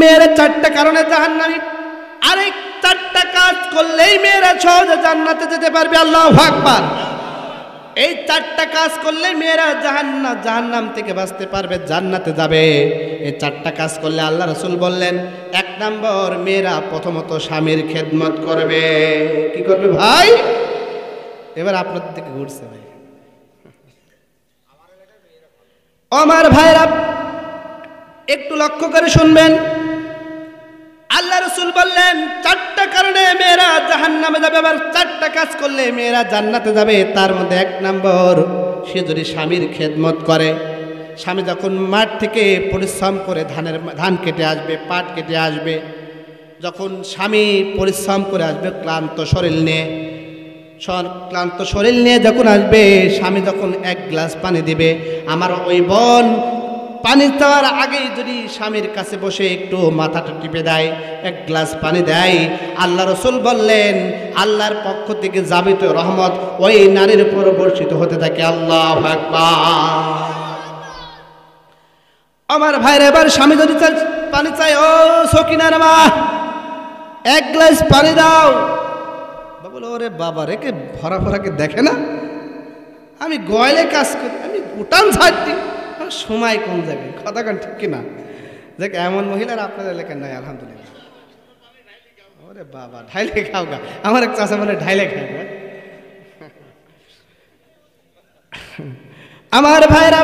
মেয়েরা চারটা কারণে জাহান্নামী, আরেক চারটা কাজ করলেই মেয়েরা সহজে জান্নাতে যেতে পারবে। আল্লাহু আকবার। এই চারটা কাজ করলে মেয়েরা জাহান্নাম থেকে বাঁচতে পারবে, জান্নাতে যাবে। এই চারটা কাজ করলে আল্লাহ রাসূল বললেন, এক নম্বর, মেয়েরা প্রথমত স্বামীর খেদমত করবে। কি করবে ভাই? এবার আপনাদের দিকে ঘুরছে ভাই। আমার ভাইরা একটু লক্ষ্য করে শুনবেন। আল্লাহ রাসূল বললেন চারটা কারণে মেয়েরা জাহান্নামে যাবে, আবার চারটা কাজ করলে মেয়েরা জান্নাতে যাবে। তার মধ্যে এক নম্বর, সে যদি স্বামীর খেদমত করে। স্বামী যখন মাঠ থেকে পরিশ্রম করে ধান কেটে আসবে, পাট কেটে আসবে, যখন স্বামী পরিশ্রম করে আসবে ক্লান্ত শরীর নিয়ে যখন আসবে, স্বামী যখন এক গ্লাস পানি দিবে, আমার ওই বোন পানি দেওয়ার আগেই যদি স্বামীর কাছে বসে একটু মাথাটা টিপে দেয়, এক গ্লাস পানি দেয়, আল্লাহ রাসূল বললেন আল্লাহর পক্ষ থেকে যাবিত রহমত ওই নারীর উপর বর্ষিত হতে থাকে। আল্লাহু আকবার। আমার ভাইরা, এবার স্বামী যদি পানি চাই, ও সকিনার মা, এক গ্লাস পানি দাও। বলো, ওরে বাবা রেখে ভরা ভরাকে দেখে না, আমি গয়লে কাজ করি, আমি উঠান ছাড়ছি, সময় কোন জায়গায়, কথা কান ঠিক কিনা? দেখ, এমন মহিলার আপনার এলাকায় নাই আলহামদুলিল্লাহ। ওরে বাবা, ঢাইলে খাও গা, আমার এক চাষা বলে ঢাইলে খাও গা। আমার ভাইরা,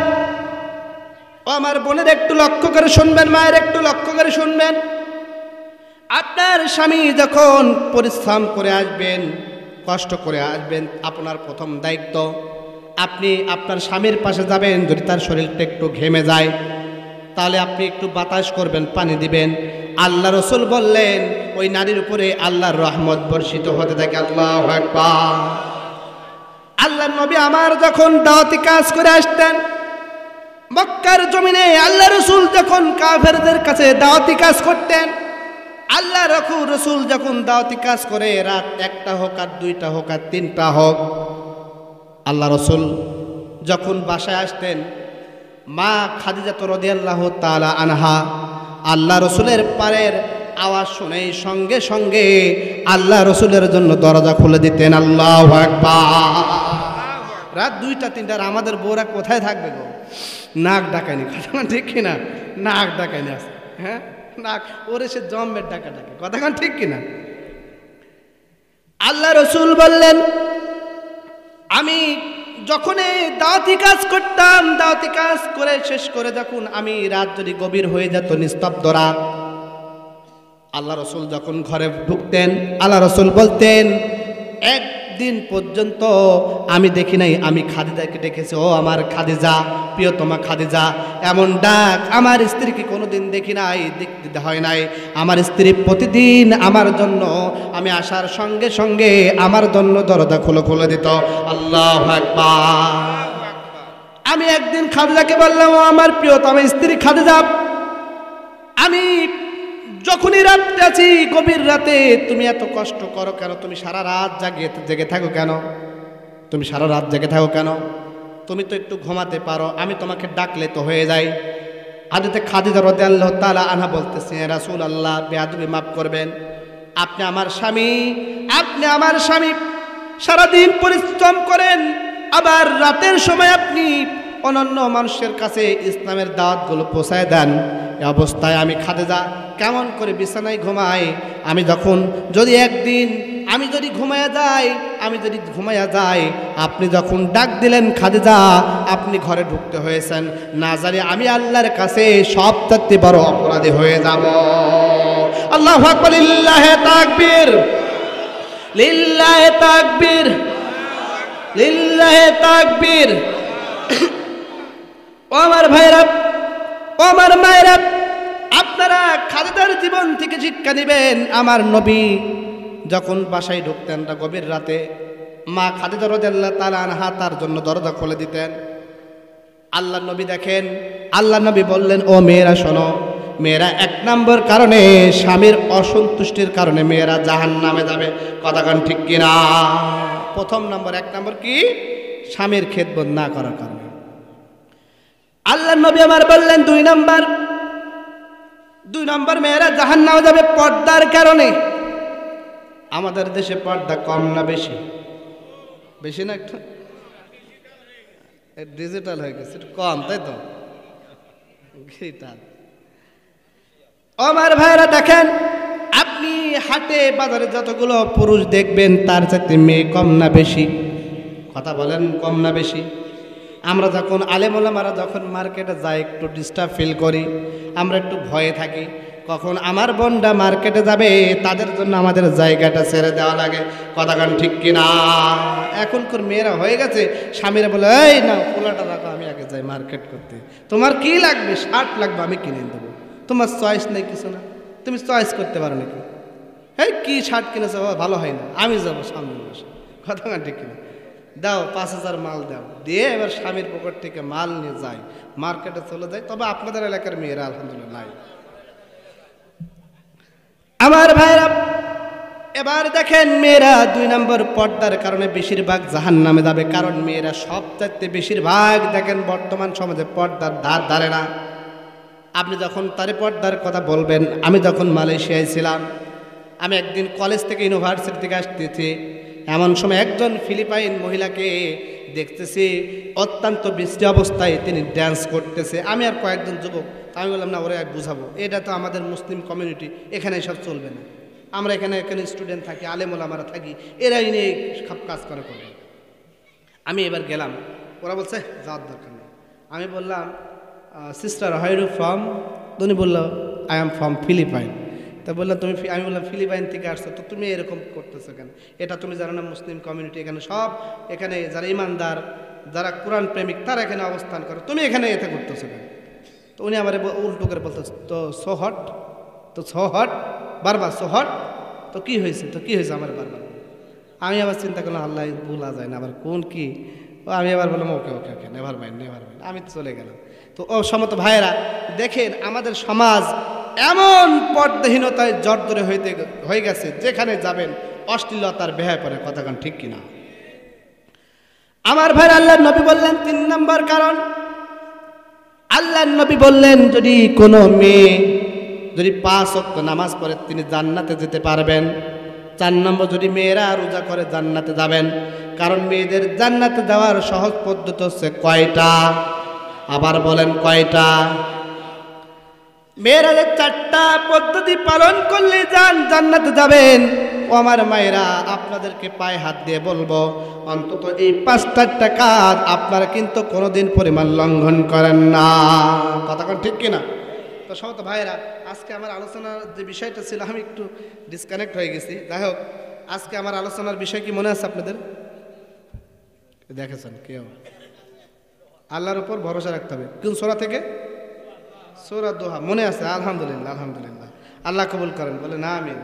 আমার বোনের একটু লক্ষ্য করে শুনবেন, মায়ের একটু লক্ষ্য করে শুনবেন। আপনার স্বামী যখন পরিশ্রম করে আসবেন, কষ্ট করে আসবেন, আপনার প্রথম দায়িত্ব, আপনি আপনার স্বামীর পাশে যাবেন। যদি তার শরীরটা একটু ঘেমে যায়, তাহলে আপনি একটু বাতাস করবেন, পানি দিবেন। আল্লাহ রাসূল বললেন ওই নারীর উপরে আল্লাহর রহমত বর্ষিত হতে থাকে। আল্লাহু আকবার। আল্লাহর নবী আমার যখন দাওয়াতি কাজ করে আসতেন মক্কার জমিনে, আল্লাহ রাসূল যখন কাফেরদের কাছে দাওয়াতি কাজ করতেন, আল্লাহ রাসূল যখন দাওয়াতি কাজ করে, রাত 1টা হোক আর 2টা হোক আর 3টা হোক, আল্লাহ রাসূল যখন বাসায় আসতেন, মা খাদিজা রাদিয়াল্লাহু তাআলা আনহা আল্লাহ রাসূলের পায়ের আওয়াজ শুনেই সঙ্গে সঙ্গে আল্লাহ রাসূলের জন্য দরজা খুলে দিতেন। আল্লাহু আকবার। রাত 2টা 3টার আমাদের বউরা কোথায় থাকবে গো? নাক ডাকায়নি, কথা ঠিক কিনা? নাক ডাকায়নি আছে, হ্যাঁ, নাক ওরে সে জম্মের ডাকা ডাকে, কথা ঠিক কিনা? আল্লাহ রাসূল বললেন, আমি যখন দাওয়াতি কাজ করতাম, দাওয়াতি কাজ করে শেষ করে যখন আমি রাত যদি গভীর হয়ে যেত, নিস্তব্ধ রাত, আল্লাহ রাসূল যখন ঘরে ঢুকতেন, আল্লাহ রাসূল বলতেন, একদিন পর্যন্ত আমি দেখি নাই, আমি খাদিজাকে ডেকেছি, ও আমার খাদিজা, প্রিয়তমা খাদিজা, এমন ডাক আমার স্ত্রীকে কোনোদিন দেখি নাই, দেখতে হয় নাই। আমার স্ত্রী প্রতিদিন আমার জন্য, আমি আসার সঙ্গে সঙ্গে আমার জন্য দরজা খুলে দিত। আল্লাহু আকবার। আমি একদিন খাদিজাকে বললাম, ও আমার প্রিয়তমা স্ত্রী খাদিজা, আমি যখনই রাত্রে আছি, গভীর রাতে তুমি এত কষ্ট করো কেন? তুমি সারা রাত জেগে থাকো কেন? তুমি সারা রাত জেগে থাকো কেন? তুমি তো একটু ঘুমাতে পারো, আমি তোমাকে ডাকলে তো হয়ে যায়। হযরত খাদিজা রাদিয়াল্লাহু তাআলা আনহা বলতেছে, রাসূলুল্লাহ, বেয়াদবি মাফ করবেন, আপনি আমার স্বামী, সারাদিন পরিশ্রম করেন, আবার রাতের সময় আপনি অনন্য মানুষের কাছে ইসলামের দাওয়াতগুলো পৌঁছায় দেন। এই অবস্থায় আমি খাদিজা কেমন করে বিছানায় ঘুমাই? আমি যদি ঘুমায়া যাই, আপনি যখন ডাক দিলেন খাদিজা, আপনি ঘরে ঢুকতে হয়েছেন, না জানি আমি আল্লাহর কাছে সবচেয়ে বড় অপরাধী হয়ে যাব। আল্লাহু আকবার, লিল্লাহি তাকবীর, লিল্লাহি তাকবীর, লিল্লাহি তাকবীর। ও আমার ভাইরা, ও আমার মায়েরা, আপনারা খাদিজার জীবন থেকে শিক্ষা নেবেন। আমার নবী যখন বাসায় ঢুকতেন গভীর রাতে, মা খাদিজা রাদিয়াল্লাহু তাআলা আনহা তার জন্য দরজা খুলে দিতেন। আল্লাহ নবী দেখেন, আল্লাহ নবী বললেন, ও মেয়েরা শোনো, মেয়েরা 1 নম্বর কারণে, স্বামীর অসন্তুষ্টির কারণে মেয়েরা জাহান্নামে যাবে। কথা কান ঠিক কিনা? প্রথম নম্বর, 1 নম্বর কি? স্বামীর খেদমত না করার কারণে। আল্লাহ নবী আমার বললেন 2 নম্বর, 2 নম্বর মেয়েরা জাহান্নামে যাবে পর্দার কারণে। আমাদের দেশে পর্দা কম না বেশি? বেশি না একটু? ডিজিটাল হয়ে গেছে, একটু কম, তাই তো? আমার ভাইরা দেখেন, আপনি হাটে বাজারে যতগুলো পুরুষ দেখবেন তার চাইতে মেয়ে কম না বেশি? কথা বলেন, কম না বেশি? আমরা যখন আলেম ওলামারা যখন মার্কেটে যাই একটু ডিস্টার্ব ফিল করি, আমরা একটু ভয়ে থাকি কখন আমার বোনটা মার্কেটে যাবে, তাদের জন্য আমাদের জায়গাটা ছেড়ে দেওয়া লাগে। কথা কান ঠিক কিনা? এখনকার মেয়েরা হয়ে গেছে, স্বামীরা বলে এই না পোলাটা রাখো, আমি আগে যাই মার্কেট করতে, তোমার কি লাগবে? শার্ট লাগবে, আমি কিনে দেবো, তোমার চয়েস নেই কিছু না, তুমি চয়েস করতে পারো নাকি? এই কি শার্ট কিনেছো, ভালো হয় না, আমি যাবো সামনে মাসে। কথা কান ঠিক কিনা? দাও 5,000 মাল দাও, দিয়ে এবার স্বামীর পকেট থেকে মাল নিয়ে যায়, মার্কেটে চলে যায়। তবে আপনাদের এলাকার মেয়েরা আলহামদুলিল্লাহ নাই। আমার ভাইরা এবার দেখেন, মেয়েরা 2 নম্বর পর্দার কারণে বেশিরভাগ জাহান্নামে যাবে। কারণ মেয়েরা সবচাইতে বেশিরভাগ দেখেন বর্তমান সমাজে পর্দার ধার ধারে না। আপনি যখন তারে পর্দার কথা বলবেন, আমি যখন মালয়েশিয়ায় ছিলাম, আমি একদিন কলেজ থেকে ইউনিভার্সিটি থেকে আসতেছি, এমন সময় একজন ফিলিপাইন মহিলাকে দেখতেছি অত্যন্ত বৃষ্টি অবস্থায় তিনি ড্যান্স করতেছে। আমি আর কয়েকজন যুবক, আমি বললাম না ওরে বুঝাবো, এটা তো আমাদের মুসলিম কমিউনিটি, এখানে এসব চলবে না, আমরা এখানে স্টুডেন্ট থাকি, আলেম ওলামারা থাকি, এরাই নিয়ে সব কাজ করে করবে। আমি এবার গেলাম, ওরা বলছে যাওয়ার দরকার নেই। আমি বললাম sister how are you from? উনি বললো আই এম ফ্রম ফিলিপাইন। তা বললাম তুমি, আমি বললাম ফিলিপাইন থেকে আসছো, তো তুমি এরকম করতেছো কেন? এটা তুমি জানো না মুসলিম কমিউনিটি এখানে সব, এখানে যারা ইমানদার, যারা কোরআন প্রেমিক তারা এখানে অবস্থান করে, তুমি এখানে এতে করতেছো কেন? তো উনি আমার উল্টো করে বলতো তো সো হট, তো সো হট, বারবার সো হট, তো কী হয়েছে, তো কী হয়েছে আমার বারবার? আমি আবার চিন্তা করলাম আল্লাহ ভুলা যায় না, আবার কোন কি, আমি আবার বললাম ওকে ওকে ওকে নেভার মাইন্ড নেভার মাইন্ড, আমি তো চলে গেলাম। তো ও সমত ভাইয়েরা দেখেন, আমাদের সমাজ এমন পর্দাহীনতায় জর্জরে হয়ে গেছে, যেখানে যাবেন অশ্লীলতার বেহায় পড়ে। কথা কান ঠিক কিনা? আমার ভাই, আল্লাহর নবী বললেন 3 নম্বর কারণ, আল্লাহর নবী বললেন যদি কোনো মেয়ে যদি 5 ওয়াক্ত নামাজ পড়ে তিনি জান্নাতে যেতে পারবেন। 4 নম্বর, যদি মেয়েরা রোজা করে জান্নাতে যাবেন। কারণ মেয়েদের জান্নাতে যাওয়ার সহজ পদ্ধতি হচ্ছে কয়টা? আবার বলেন কয়টা? মেয়েরা 4টা পদ্ধতি পালন করলে জান্নাতে যাবেন। ও আমার মায়েরা, আপনাদেরকে পায়ে হাত দিয়ে বলবো, অন্তত এই 5টা কাজ আপনারা কিন্তু কোনোদিন পরিমাণ লঙ্ঘন করেন না। কথা কোন ঠিক কিনা? তো সমস্ত ভাইয়েরা, আজকে আমার আলোচনার যে বিষয়টা ছিল, আমি একটু ডিসকানেক্ট হয়ে গেছি। যাই হোক, আজকে আমার আলোচনার বিষয় কি মনে আছে আপনাদের? দেখেছেন কেউ? আল্লাহর উপর ভরসা রাখতে হবে। কোন সূরা থেকে? সূরা দোহা। মনে আছে? আলহামদুলিল্লাহ, আলহামদুলিল্লাহ। আল্লাহ কবুল করেন, বলে না আমিন।